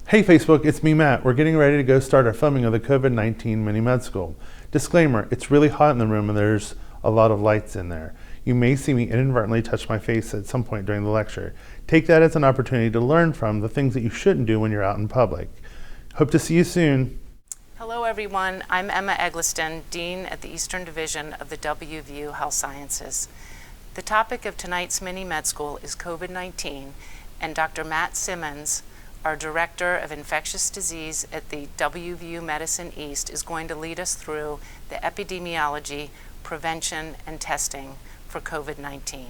Hey Facebook, it's me Matt. We're getting ready to go start our filming of the COVID-19 mini med school. Disclaimer, it's really hot in the room and there's a lot of lights in there. You may see me inadvertently touch my face at some point during the lecture. Take that as an opportunity to learn from the things that you shouldn't do when you're out in public. Hope to see you soon. Hello everyone, I'm Emma Eggleston, Dean at the Eastern Division of the WVU Health Sciences. The topic of tonight's mini med school is COVID-19, and Dr. Matt Simmons, our Director of Infectious Disease at the WVU Medicine East, is going to lead us through the epidemiology, prevention, and testing for COVID-19.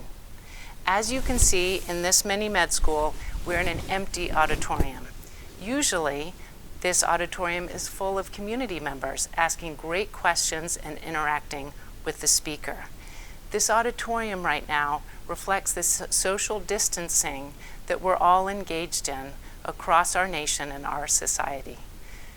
As you can see in this mini med school, we're in an empty auditorium. Usually, this auditorium is full of community members asking great questions and interacting with the speaker. This auditorium right now reflects the social distancing that we're all engaged in across our nation and our society.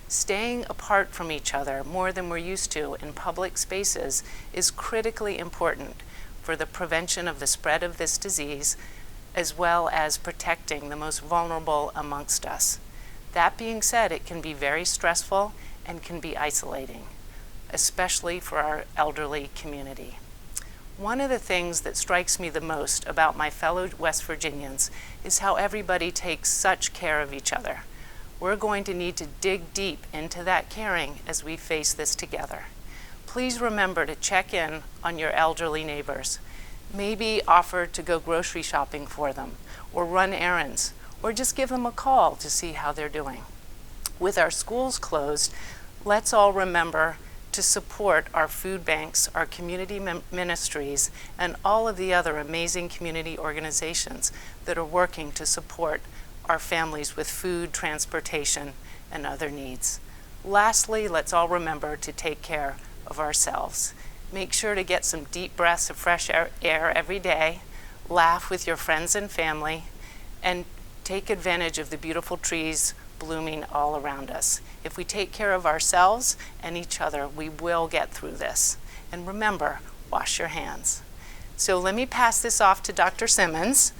Staying apart from each other more than we're used to in public spaces is critically important for the prevention of the spread of this disease, as well as protecting the most vulnerable amongst us. That being said, it can be very stressful and can be isolating, especially for our elderly community. One of the things that strikes me the most about my fellow West Virginians is how everybody takes such care of each other. We're going to need to dig deep into that caring as we face this together. Please remember to check in on your elderly neighbors. Maybe offer to go grocery shopping for them, or run errands, or just give them a call to see how they're doing. With our schools closed, let's all remember to support our food banks, our community ministries, and all of the other amazing community organizations that are working to support our families with food, transportation, and other needs. Lastly, let's all remember to take care of ourselves. Make sure to get some deep breaths of fresh air every day, laugh with your friends and family, and take advantage of the beautiful trees blooming all around us. If we take care of ourselves and each other, we will get through this. And remember, wash your hands. So let me pass this off to Dr. Simmons.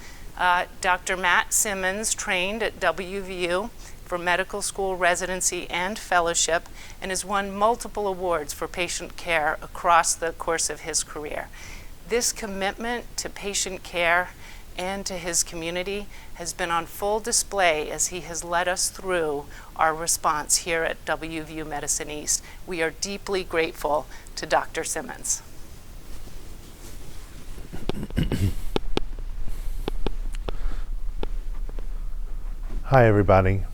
Dr. Matt Simmons trained at WVU for medical school residency and fellowship and has won multiple awards for patient care across the course of his career. This commitment to patient care and to his community has been on full display as he has led us through our response here at WVU Medicine East. We are deeply grateful to Dr. Simmons. Hi everybody.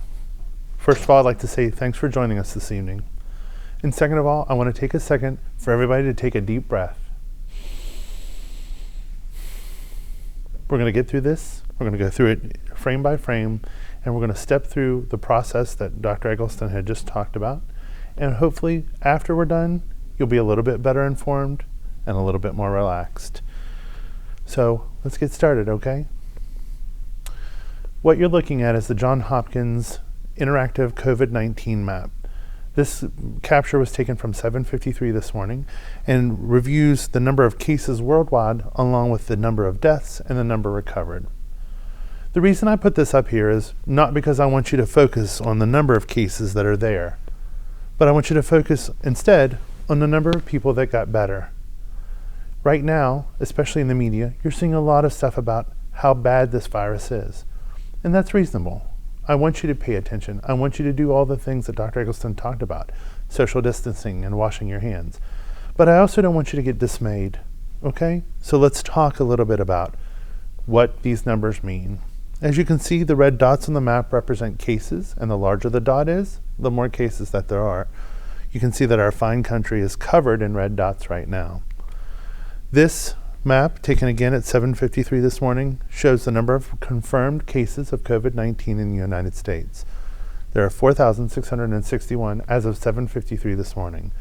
First of all, I'd like to say thanks for joining us this evening. And second of all, I want to take a second for everybody to take a deep breath. We're going to get through this. We're going to go through it frame by frame, and we're going to step through the process that Dr. Eggleston had just talked about. And hopefully, after we're done, you'll be a little bit better informed and a little bit more relaxed. So let's get started, okay? What you're looking at is the Johns Hopkins interactive COVID-19 map. This capture was taken from 7:53 this morning and reviews the number of cases worldwide along with the number of deaths and the number recovered. The reason I put this up here is not because I want you to focus on the number of cases that are there, but I want you to focus instead on the number of people that got better. Right now, especially in the media, you're seeing a lot of stuff about how bad this virus is, and that's reasonable. I want you to pay attention. I want you to do all the things that Dr. Eggleston talked about, social distancing and washing your hands. But I also don't want you to get dismayed, okay? So let's talk a little bit about what these numbers mean. As you can see, the red dots on the map represent cases, and the larger the dot is, the more cases that there are. You can see that our fine country is covered in red dots right now. This map, taken again at 7:53 this morning, shows the number of confirmed cases of COVID-19 in the United States. There are 4,661 as of 7:53 this morning,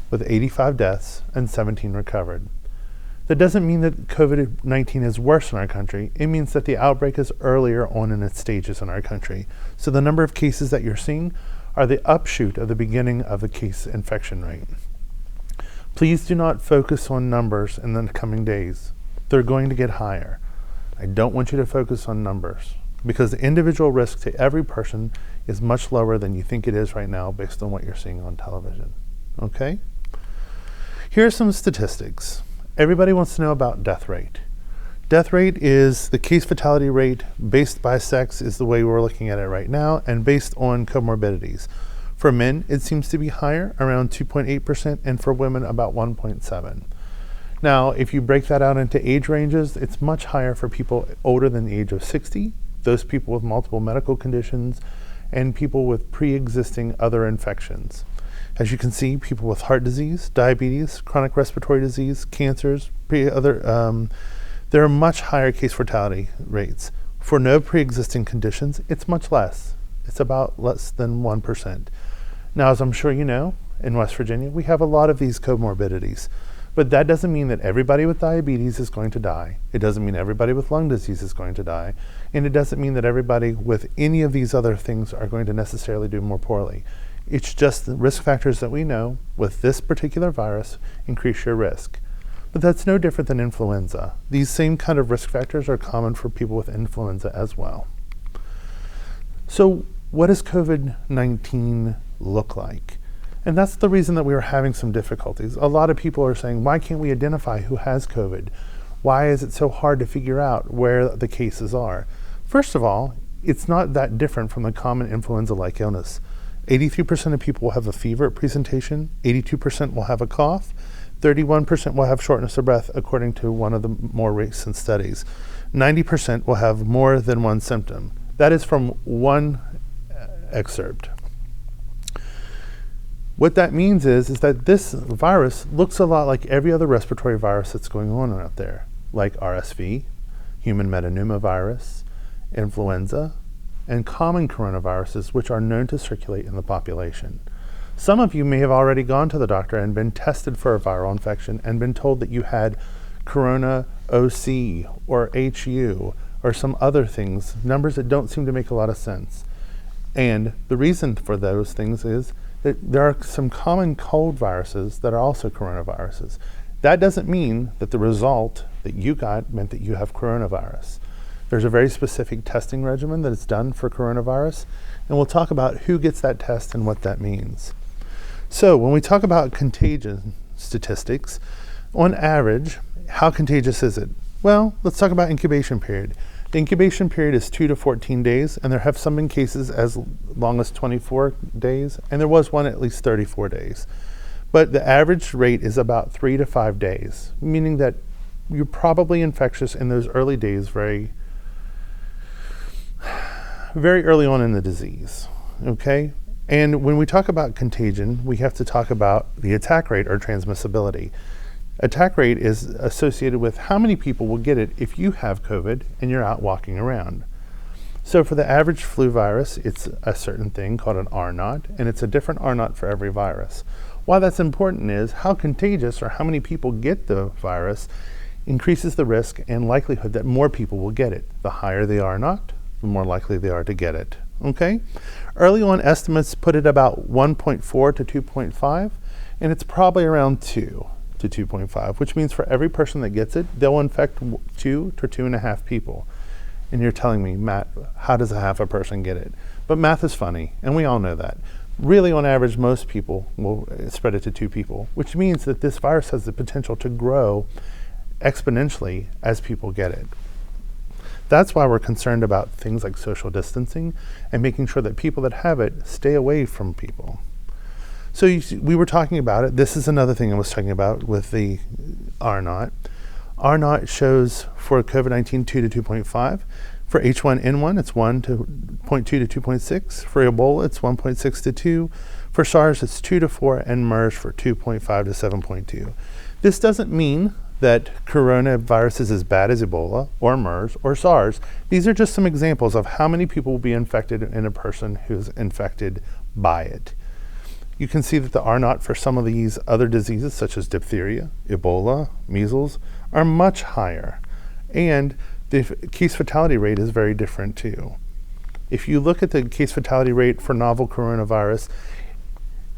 with 85 deaths and 17 recovered. That doesn't mean that COVID-19 is worse in our country. It means that the outbreak is earlier on in its stages in our country. So the number of cases that you're seeing are the upshoot of the beginning of the case infection rate. Please do not focus on numbers in the coming days. They're going to get higher. I don't want you to focus on numbers because the individual risk to every person is much lower than you think it is right now based on what you're seeing on television. Okay? Here are some statistics. Everybody wants to know about death rate. Death rate is the case fatality rate based by sex is the way we're looking at it right now, and based on comorbidities. For men, it seems to be higher, around 2.8%, and for women, about 1.7%. Now, if you break that out into age ranges, it's much higher for people older than the age of 60, those people with multiple medical conditions, and people with pre-existing other infections. As you can see, people with heart disease, diabetes, chronic respiratory disease, cancers, there are much higher case fatality rates. For no pre-existing conditions, it's much less. It's about less than 1%. Now, as I'm sure you know, in West Virginia, we have a lot of these comorbidities. But that doesn't mean that everybody with diabetes is going to die. It doesn't mean everybody with lung disease is going to die. And it doesn't mean that everybody with any of these other things are going to necessarily do more poorly. It's just the risk factors that we know with this particular virus increase your risk. But that's no different than influenza. These same kind of risk factors are common for people with influenza as well. So what does COVID-19 look like? And that's the reason that we are having some difficulties. A lot of people are saying, why can't we identify who has COVID? Why is it so hard to figure out where the cases are? First of all, it's not that different from the common influenza-like illness. 83% of people will have a fever at presentation, 82% will have a cough, 31% will have shortness of breath, according to one of the more recent studies. 90% will have more than one symptom. That is from one excerpt. What that means is that this virus looks a lot like every other respiratory virus that's going on out there, like RSV, human metapneumovirus, influenza, and common coronaviruses, which are known to circulate in the population. Some of you may have already gone to the doctor and been tested for a viral infection and been told that you had corona OC or HU or some other things, numbers that don't seem to make a lot of sense. And the reason for those things is that there are some common cold viruses that are also coronaviruses. That doesn't mean that the result that you got meant that you have coronavirus. There's a very specific testing regimen that is done for coronavirus, and we'll talk about who gets that test and what that means. So when we talk about contagion statistics, on average, how contagious is it? Well, let's talk about incubation period. The incubation period is 2 to 14 days, and there have some been cases as long as 24 days, and there was one at least 34 days. But the average rate is about 3 to 5 days, meaning that you're probably infectious in those early days very early on in the disease, okay? And when we talk about contagion, we have to talk about the attack rate or transmissibility. Attack rate is associated with how many people will get it if you have COVID and you're out walking around. So for the average flu virus, it's a certain thing called an R0, and it's a different R0 for every virus. Why that's important is how contagious or how many people get the virus increases the risk and likelihood that more people will get it. The higher the R0, the more likely they are to get it, okay? Early on estimates put it about 1.4 to 2.5, and it's probably around 2 to 2.5, which means for every person that gets it, they'll infect 2 to 2.5 people. And you're telling me, Matt, how does a half a person get it? But math is funny, and we all know that. Really, on average, most people will spread it to 2 people, which means that this virus has the potential to grow exponentially as people get it. That's why we're concerned about things like social distancing and making sure that people that have it stay away from people. So you see, we were talking about it. This is another thing I was talking about with the R0. R0 shows for COVID-19 2 to 2.5. For H1N1, it's 1.2 to 2.6. For Ebola, it's 1.6 to 2. For SARS, it's 2 to 4, and MERS for 2.5 to 7.2. This doesn't mean that coronavirus is as bad as Ebola or MERS or SARS. These are just some examples of how many people will be infected in a person who's infected by it. You can see that the R0 for some of these other diseases, such as diphtheria, Ebola, measles, are much higher. And the case fatality rate is very different too. If you look at the case fatality rate for novel coronavirus,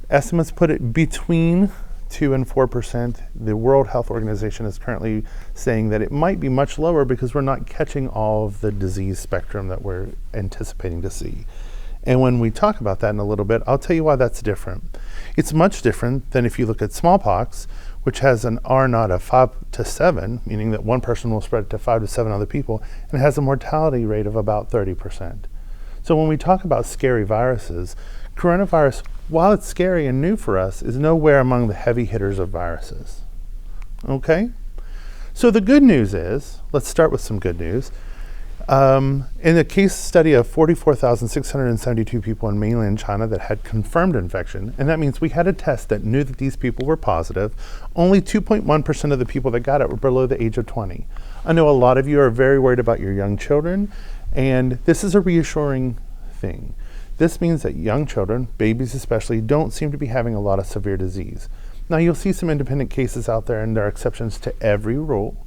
estimates put it between 2 and 4%. The World Health Organization is currently saying that it might be much lower because we're not catching all of the disease spectrum that we're anticipating to see. And when we talk about that in a little bit, I'll tell you why that's different. It's much different than if you look at smallpox, which has an R naught of 5 to 7, meaning that one person will spread it to 5 to 7 other people, and has a mortality rate of about 30%. So when we talk about scary viruses, coronavirus, while it's scary and new for us, is nowhere among the heavy hitters of viruses. Okay? So the good news is, let's start with some good news. In a case study of 44,672 people in mainland China that had confirmed infection, and that means we had a test that knew that these people were positive, only 2.1% of the people that got it were below the age of 20. I know a lot of you are very worried about your young children, and this is a reassuring thing. This means that young children, babies especially, don't seem to be having a lot of severe disease. Now you'll see some independent cases out there, and there are exceptions to every rule.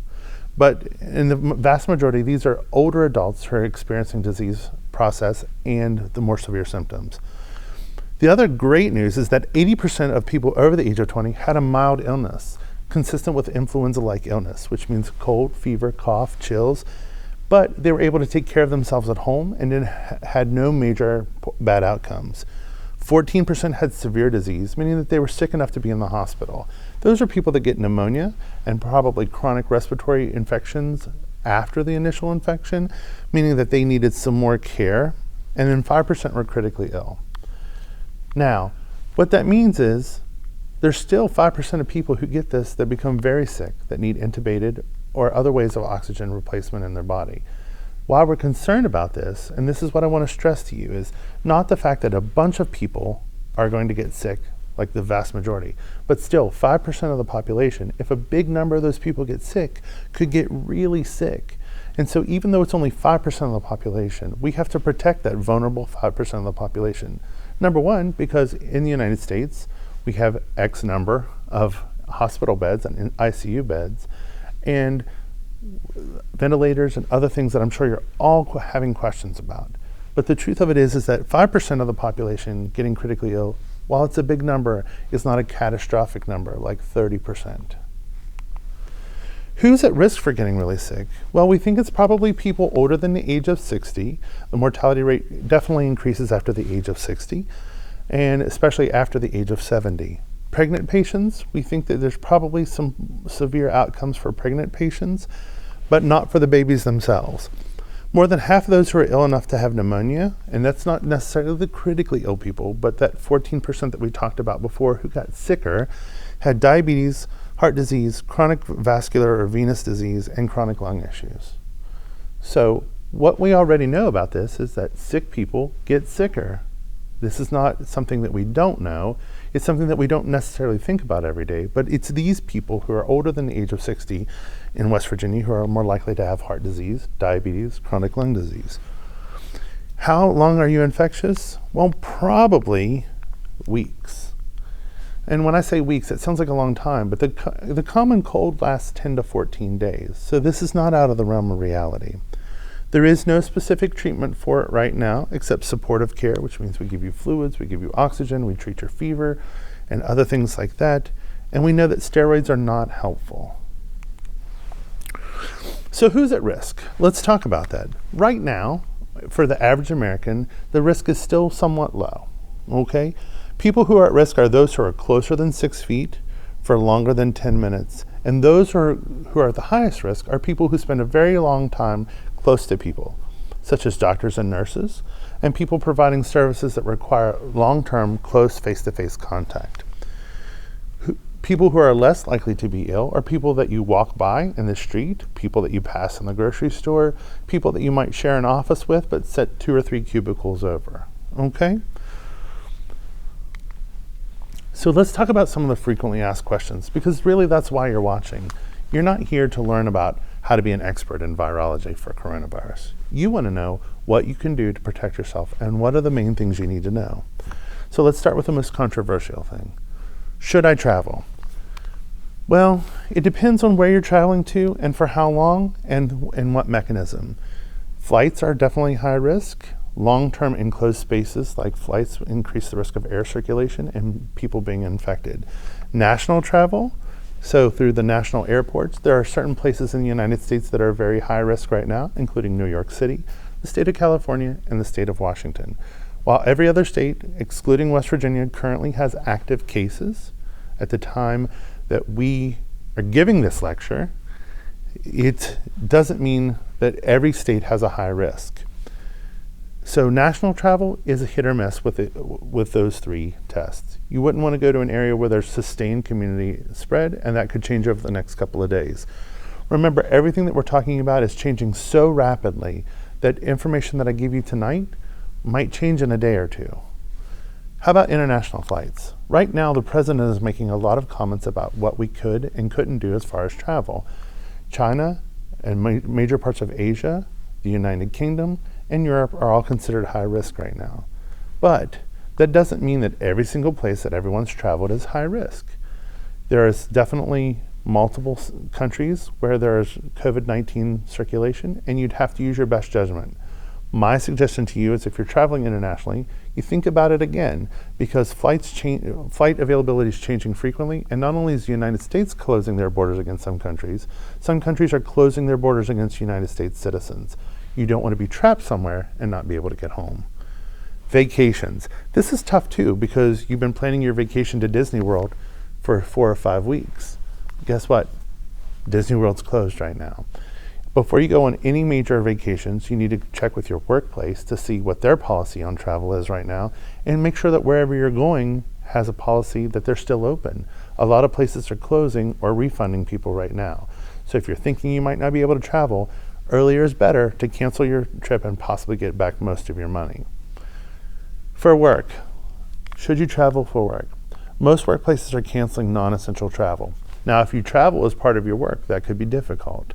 But in the vast majority, these are older adults who are experiencing disease process and the more severe symptoms. The other great news is that 80% of people over the age of 20 had a mild illness, consistent with influenza-like illness, which means cold, fever, cough, chills, but they were able to take care of themselves at home and had no major bad outcomes. 14% had severe disease, meaning that they were sick enough to be in the hospital. Those are people that get pneumonia and probably chronic respiratory infections after the initial infection, meaning that they needed some more care, and then 5% were critically ill. Now, what that means is there's still 5% of people who get this that become very sick, that need intubated or other ways of oxygen replacement in their body. Why we're concerned about this, and this is what I want to stress to you, is not the fact that a bunch of people are going to get sick, like the vast majority, but still 5% of the population, if a big number of those people get sick, could get really sick. And so even though it's only 5% of the population, we have to protect that vulnerable 5% of the population. Number one, because in the United States, we have X number of hospital beds and ICU beds, and ventilators and other things that I'm sure you're all having questions about. But the truth of it is that 5% of the population getting critically ill, while it's a big number, is not a catastrophic number like 30%. Who's at risk for getting really sick? Well, we think it's probably people older than the age of 60. The mortality rate definitely increases after the age of 60, and especially after the age of 70. Pregnant patients, we think that there's probably some severe outcomes for pregnant patients, but not for the babies themselves. More than half of those who are ill enough to have pneumonia, and that's not necessarily the critically ill people, but that 14% that we talked about before who got sicker, had diabetes, heart disease, chronic vascular or venous disease, and chronic lung issues. So what we already know about this is that sick people get sicker. This is not something that we don't know. It's something that we don't necessarily think about every day, but it's these people who are older than the age of 60 in West Virginia who are more likely to have heart disease, diabetes, chronic lung disease. How long are you infectious? Well, probably weeks. And when I say weeks, it sounds like a long time, but the common cold lasts 10 to 14 days. So this is not out of the realm of reality. There is no specific treatment for it right now except supportive care, which means we give you fluids, we give you oxygen, we treat your fever, and other things like that. And we know that steroids are not helpful. So who's at risk? Let's talk about that. Right now, for the average American, the risk is still somewhat low, okay? People who are at risk are those who are closer than 6 feet for longer than 10 minutes. And those who are at the highest risk are people who spend a very long time close to people, such as doctors and nurses, and people providing services that require long-term, close face-to-face contact. People who are less likely to be ill are people that you walk by in the street, people that you pass in the grocery store, people that you might share an office with but sit 2 or 3 cubicles over, okay? So let's talk about some of the frequently asked questions, because really that's why you're watching. You're not here to learn about how to be an expert in virology for coronavirus. You want to know what you can do to protect yourself and what are the main things you need to know. So let's start with the most controversial thing. Should I travel? Well, it depends on where you're traveling to and for how long and what mechanism. Flights are definitely high risk. Long-term enclosed spaces like flights increase the risk of air circulation and people being infected. National travel, so through the national airports, there are certain places in the United States that are very high risk right now, including New York City, the state of California, and the state of Washington. While every other state, excluding West Virginia, currently has active cases at the time that we are giving this lecture, it doesn't mean that every state has a high risk. So national travel is a hit or miss with those three tests. You wouldn't want to go to an area where there's sustained community spread, and that could change over the next couple of days. Remember, everything that we're talking about is changing so rapidly that information that I give you tonight might change in a day or two. How about international flights? Right now, the president is making a lot of comments about what we could and couldn't do as far as travel. China and major parts of Asia, the United Kingdom, and Europe are all considered high risk right now. But that doesn't mean that every single place that everyone's traveled is high risk. There is definitely multiple countries where there's COVID-19 circulation, and you'd have to use your best judgment. My suggestion to you is if you're traveling internationally, you think about it again, because flight availability is changing frequently, and not only is the United States closing their borders against some countries are closing their borders against United States citizens. You don't want to be trapped somewhere and not be able to get home. Vacations. This is tough too, because you've been planning your vacation to Disney World for 4 or 5 weeks. Guess what? Disney World's closed right now. Before you go on any major vacations, you need to check with your workplace to see what their policy on travel is right now, and make sure that wherever you're going has a policy that they're still open. A lot of places are closing or refunding people right now. So if you're thinking you might not be able to travel, earlier is better to cancel your trip and possibly get back most of your money. For work, should you travel for work? Most workplaces are canceling non-essential travel. Now, if you travel as part of your work, that could be difficult.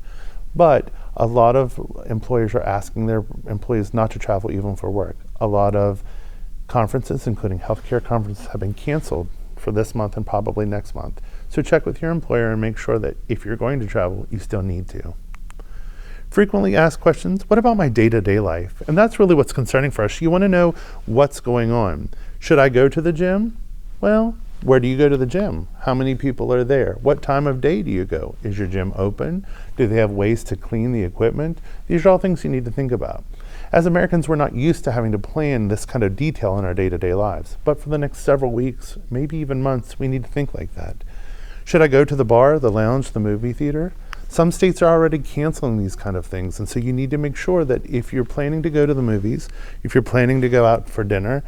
But a lot of employers are asking their employees not to travel even for work. A lot of conferences, including healthcare conferences, have been canceled for this month and probably next month. So check with your employer and make sure that if you're going to travel, you still need to. Frequently asked questions, what about my day-to-day life? And that's really what's concerning for us. You want to know what's going on. Should I go to the gym? Well, where do you go to the gym? How many people are there? What time of day do you go? Is your gym open? Do they have ways to clean the equipment? These are all things you need to think about. As Americans, we're not used to having to plan this kind of detail in our day-to-day lives. But for the next several weeks, maybe even months, we need to think like that. Should I go to the bar, the lounge, the movie theater? Some states are already canceling these kind of things, and so you need to make sure that if you're planning to go to the movies, if you're planning to go out for dinner,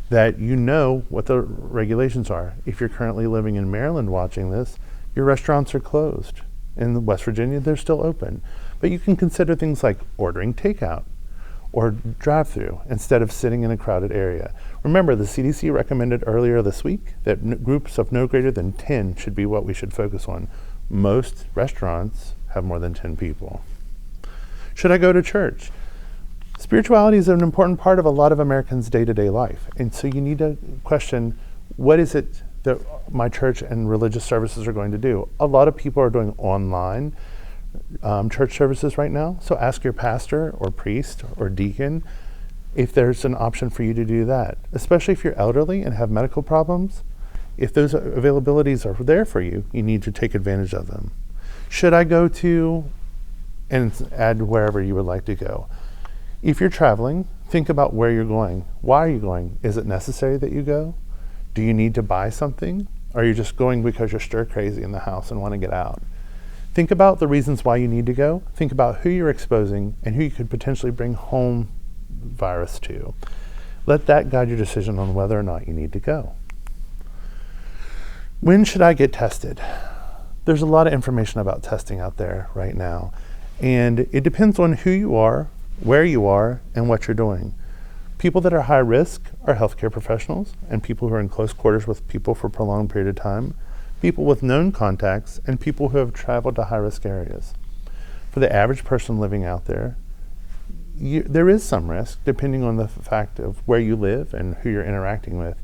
that you know what the regulations are. If you're currently living in Maryland watching this, your restaurants are closed. In West Virginia, they're still open. But you can consider things like ordering takeout or drive-through instead of sitting in a crowded area. Remember, the CDC recommended earlier this week that groups of no greater than 10 should be what we should focus on. Most restaurants have more than 10 people. Should I go to church? Spirituality is an important part of a lot of Americans' day-to-day life. And so you need to question, what is it that my church and religious services are going to do? A lot of people are doing online church services right now. So ask your pastor or priest or deacon if there's an option for you to do that, especially if you're elderly and have medical problems. If those availabilities are there for you, you need to take advantage of them. Should I go to, and add wherever you would like to go. If you're traveling, think about where you're going. Why are you going? Is it necessary that you go? Do you need to buy something? Or are you just going because you're stir crazy in the house and want to get out? Think about the reasons why you need to go. Think about who you're exposing and who you could potentially bring home virus to. Let that guide your decision on whether or not you need to go. When should I get tested? There's a lot of information about testing out there right now, and it depends on who you are, where you are, and what you're doing. People that are high risk are healthcare professionals and people who are in close quarters with people for a prolonged period of time, people with known contacts, and people who have traveled to high-risk areas. For the average person living out there, there is some risk depending on the fact of where you live and who you're interacting with.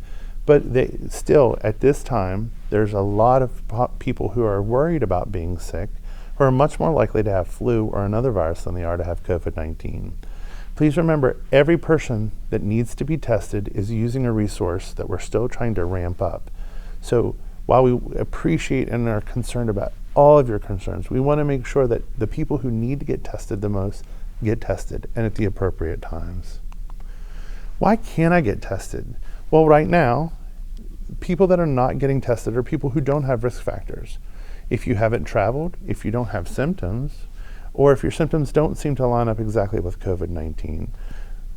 But still, at this time, there's a lot of people who are worried about being sick, who are much more likely to have flu or another virus than they are to have COVID-19. Please remember, every person that needs to be tested is using a resource that we're still trying to ramp up. So while we appreciate and are concerned about all of your concerns, we want to make sure that the people who need to get tested the most get tested and at the appropriate times. Why can't I get tested? Well, right now, people that are not getting tested are people who don't have risk factors. If you haven't traveled, if you don't have symptoms, or if your symptoms don't seem to line up exactly with COVID-19,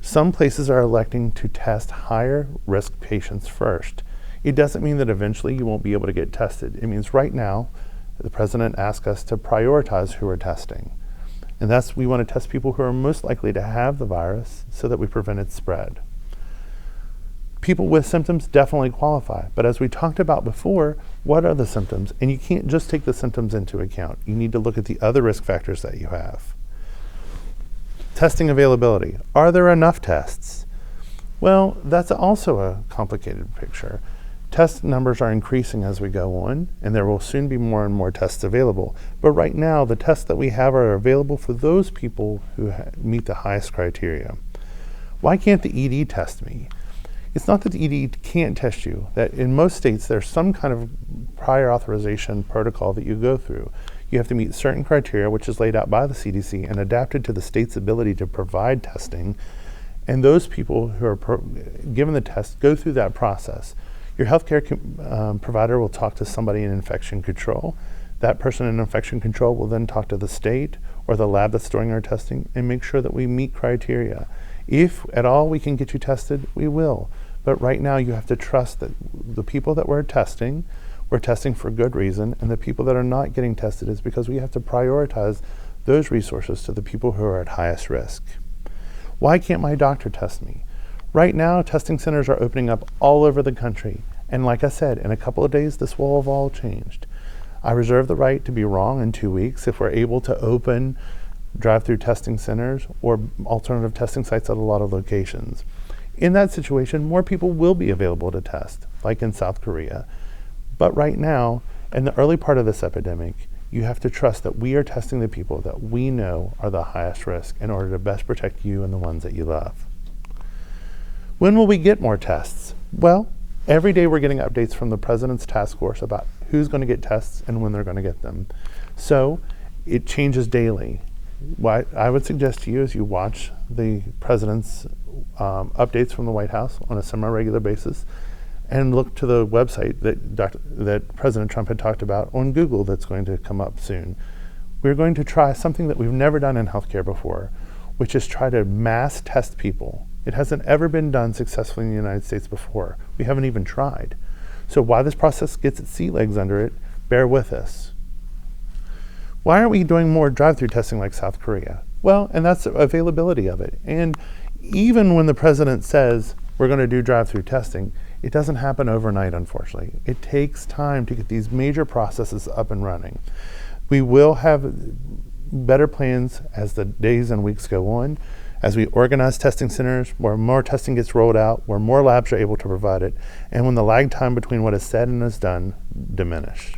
some places are electing to test higher risk patients first. It doesn't mean that eventually you won't be able to get tested. It means right now, the president asked us to prioritize who we're testing. And that's, we want to test people who are most likely to have the virus so that we prevent its spread. People with symptoms definitely qualify, but as we talked about before, what are the symptoms? And you can't just take the symptoms into account. You need to look at the other risk factors that you have. Testing availability. Are there enough tests? Well, that's also a complicated picture. Test numbers are increasing as we go on, and there will soon be more and more tests available. But right now, the tests that we have are available for those people who meet the highest criteria. Why can't the ED test me? It's not that the ED can't test you, that in most states there's some kind of prior authorization protocol that you go through. You have to meet certain criteria, which is laid out by the CDC and adapted to the state's ability to provide testing. And those people who are given the test go through that process. Your healthcare provider will talk to somebody in infection control. That person in infection control will then talk to the state or the lab that's doing our testing and make sure that we meet criteria. If at all we can get you tested, we will. But right now you have to trust that the people that we're testing for good reason, and the people that are not getting tested is because we have to prioritize those resources to the people who are at highest risk. Why can't my doctor test me? Right now, testing centers are opening up all over the country. And like I said, in a couple of days, this will have all changed. I reserve the right to be wrong in 2 weeks if we're able to open drive-through testing centers or alternative testing sites at a lot of locations. In that situation, more people will be available to test, like in South Korea. But right now, in the early part of this epidemic, you have to trust that we are testing the people that we know are the highest risk in order to best protect you and the ones that you love. When will we get more tests? Well, every day we're getting updates from the President's task force about who's going to get tests and when they're going to get them. So it changes daily. What I would suggest to you is you watch the President's updates from the White House on a semi-regular basis and look to the website that President Trump had talked about on Google that's going to come up soon. We're going to try something that we've never done in healthcare before, which is try to mass test people. It hasn't ever been done successfully in the United States before. We haven't even tried. So while this process gets its sea legs under it, bear with us. Why aren't we doing more drive-through testing like South Korea? Well, and that's the availability of it. And even when the president says we're going to do drive-through testing, it doesn't happen overnight, unfortunately. It takes time to get these major processes up and running. We will have better plans as the days and weeks go on, as we organize testing centers, where more testing gets rolled out, where more labs are able to provide it, and when the lag time between what is said and is done diminish.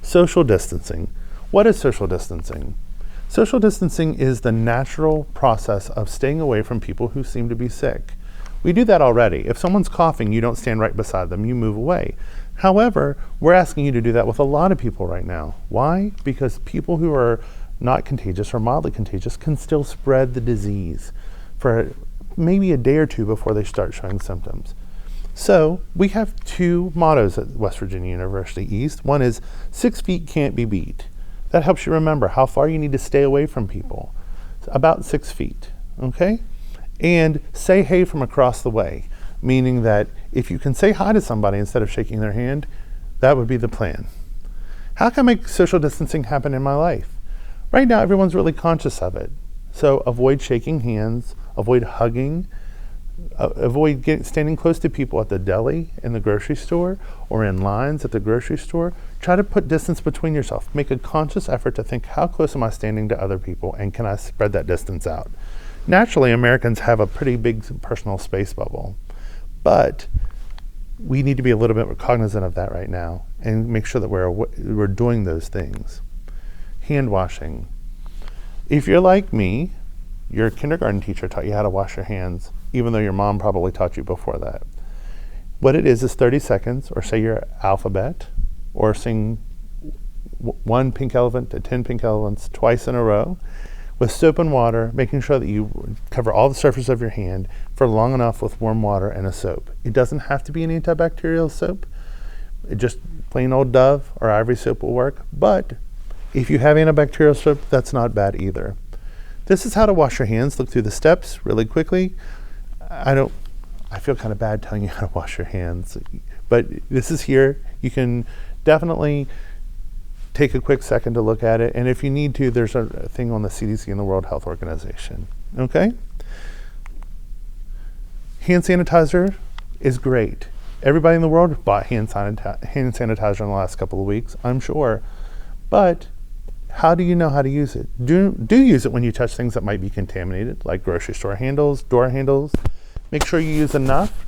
Social distancing. What is social distancing? Social distancing is the natural process of staying away from people who seem to be sick. We do that already. If someone's coughing, you don't stand right beside them, you move away. However, we're asking you to do that with a lot of people right now. Why? Because people who are not contagious or mildly contagious can still spread the disease for maybe a day or two before they start showing symptoms. So we have two mottos at West Virginia University East. One is 6 feet can't be beat. That helps you remember how far you need to stay away from people. About 6 feet, okay? And say hey from across the way, meaning that if you can say hi to somebody instead of shaking their hand, that would be the plan. How can I make social distancing happen in my life? Right now, everyone's really conscious of it. So avoid shaking hands, avoid hugging, avoid standing close to people at the deli, in the grocery store, or in lines at the grocery store. Try to put distance between yourself. Make a conscious effort to think, how close am I standing to other people, and can I spread that distance out? Naturally, Americans have a pretty big personal space bubble, but we need to be a little bit cognizant of that right now and make sure that we're doing those things. Hand washing. If you're like me, your kindergarten teacher taught you how to wash your hands, even though your mom probably taught you before that. What it is 30 seconds, or say your alphabet, or sing 1 pink elephant to 10 pink elephants twice in a row with soap and water, making sure that you cover all the surface of your hand, for long enough with warm water and a soap. It doesn't have to be an antibacterial soap. Just plain old Dove or Ivory soap will work, but if you have antibacterial soap, that's not bad either. This is how to wash your hands. Look through the steps really quickly. I feel kind of bad telling you how to wash your hands, but this is here. You can definitely take a quick second to look at it, and if you need to, there's a thing on the CDC and the World Health Organization. Okay? Hand sanitizer is great. Everybody in the world bought hand sanitizer in the last couple of weeks, I'm sure. But how do you know how to use it? Do use it when you touch things that might be contaminated, like grocery store handles, door handles. Make sure you use enough.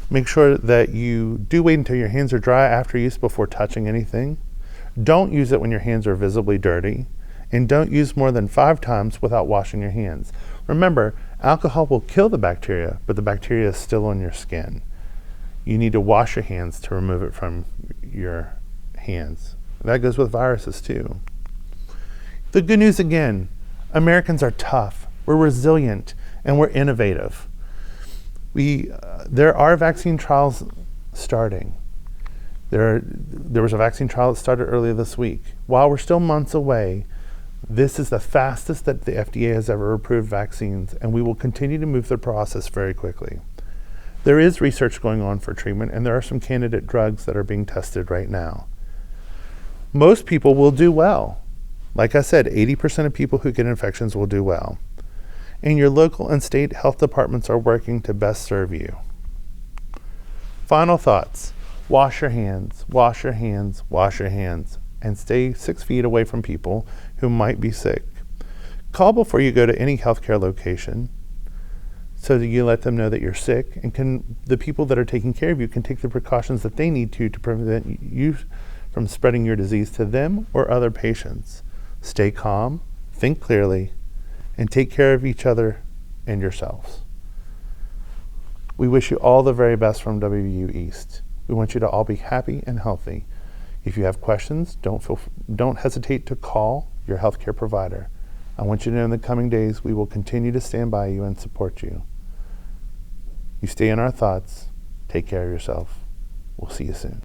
Make sure that you do wait until your hands are dry after use before touching anything. Don't use it when your hands are visibly dirty. And don't use more than 5 times without washing your hands. Remember, alcohol will kill the bacteria, but the bacteria is still on your skin. You need to wash your hands to remove it from your hands. That goes with viruses too. The good news again, Americans are tough, we're resilient, and we're innovative. There are vaccine trials starting. There was a vaccine trial that started earlier this week. While we're still months away, this is the fastest that the FDA has ever approved vaccines, and we will continue to move the process very quickly. There is research going on for treatment, and there are some candidate drugs that are being tested right now. Most people will do well. Like I said, 80% of people who get infections will do well. And your local and state health departments are working to best serve you. Final thoughts. Wash your hands, wash your hands, wash your hands, and stay 6 feet away from people who might be sick. Call before you go to any healthcare location so that you let them know that you're sick, and the people that are taking care of you can take the precautions that they need to prevent you from spreading your disease to them or other patients. Stay calm, think clearly, and take care of each other and yourselves. We wish you all the very best from WVU East. We want you to all be happy and healthy. If you have questions, don't hesitate to call your healthcare provider. I want you to know in the coming days we will continue to stand by you and support you. You stay in our thoughts. Take care of yourself. We'll see you soon.